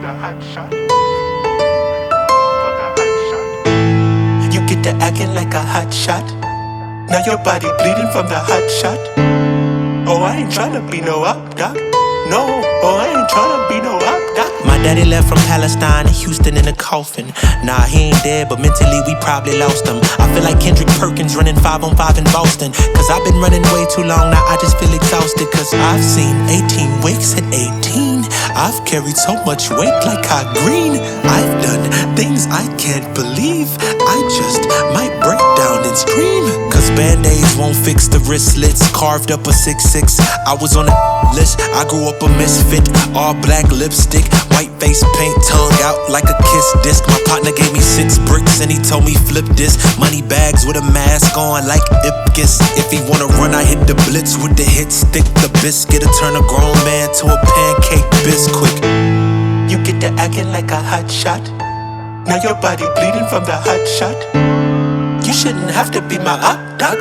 the hot shot. You get to acting like a hot shot. Now your body bleeding from the hot shot. Oh, I ain't tryna be no up, doc. No, oh, I ain't tryna be no up, doc. My daddy left from Palestine to Houston in a coffin. Nah, he ain't dead, but mentally we probably lost him. I feel like Kendrick Perkins running 5-on-5 in Boston. Cause I've been running way too long, now I just feel exhausted. Cause I've seen 18 wakes at 18. I've carried so much weight like hot green. I've done things I can't believe. I just might break down and scream. Cause band-aids won't fix the wristlets. Carved up a 6'6". I was on the list, I grew up a misfit. All black lipstick, white face paint, tongue out like a kiss disc. My partner gave me 6 bricks and he told me flip this. Money bags with a mask on like Ipkiss. If he wanna run, I hit the blitz with the hit stick. The biscuit to turn a grown man to a pancake biscuit. You get to acting like a hot shot. Now your body bleeding from the hot shot. You shouldn't have to be my op, doc.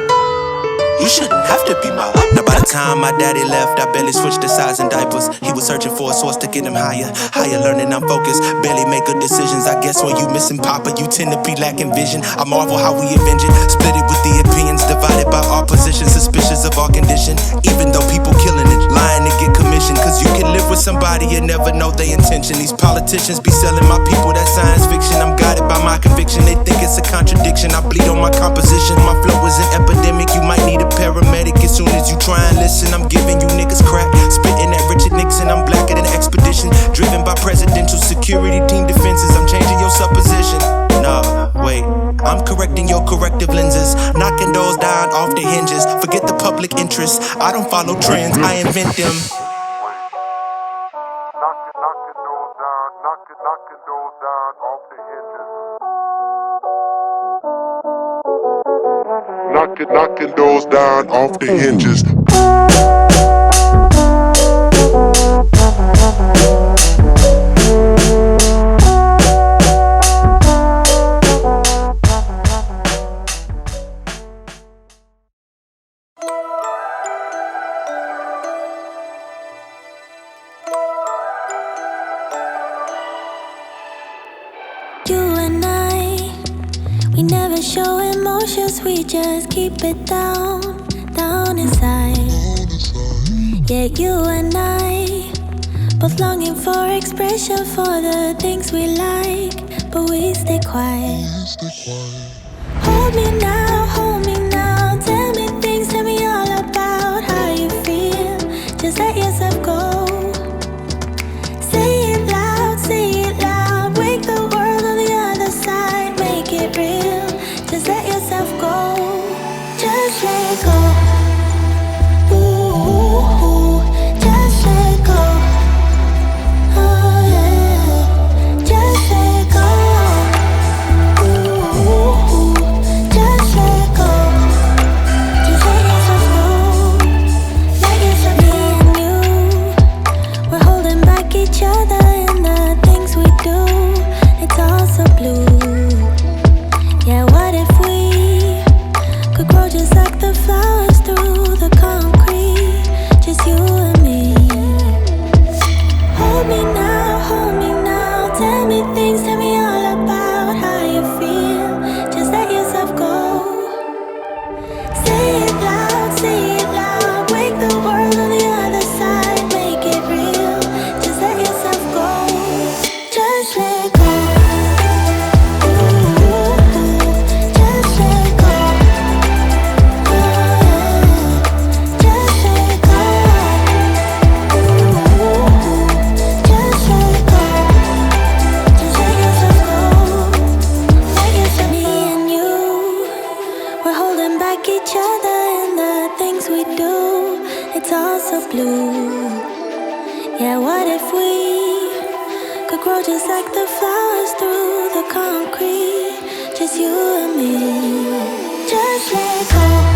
You shouldn't have to be my up. Now by the time my daddy left, I barely switched the size and diapers. He was searching for a source to get him higher. Higher learning, I'm focused. Barely make good decisions. I guess when you missing Papa, you tend to be lacking vision. I marvel how we avenge it. Split it with the opinions, divided by our position. Suspicious of our condition. Even though people killing it, lying to get commission. Cause you can live with somebody and never know their intention. These politicians be selling my people that science fiction. I'm guided by my conviction. They think it's a contradiction. I bleed on my composition. My flow is an epidemic. You might need a paramedic as soon as you try and listen. I'm giving you niggas crack, spitting at Richard Nixon. I'm blacker than expedition, driven by presidential security team defenses. I'm changing your supposition. Nah, wait, I'm correcting your corrective lenses, knocking doors down off the hinges. Forget the public interest, I don't follow trends, I invent them. Knocking doors down off the hinges. Knocking doors down off the hinges. You and I, we never show emotions, we just keep it down inside. Yeah, you and I, both longing for expression for the things we like, but we stay quiet. Hold me now, tell me things, tell me all about how you feel. Just let yourself go. Say it loud, wake the world on the other side, make it real. Just let yourself go, just let go. Ooh, just let go. Oh yeah, just let go. Ooh, just let go. Just let yourself go. Let yourself be and you. We're holding back each other in the things we do. It's all so blue. Yeah, what if we could grow just like the flowers through the concrete? Just you and me. Hold me now, tell me things, tell me all about how you feel. Just let yourself go. Say it loud, wake the world on the other side, make it real. Just let yourself go, just let go. Just let go. Oh yeah, just let go. Just let go. Just let yourself go. Let yourself be and you. We're holding back each other in the things we do. It's all so blue. Yeah, what if we could grow just like the flowers through the concrete? Just you and me. Just let go.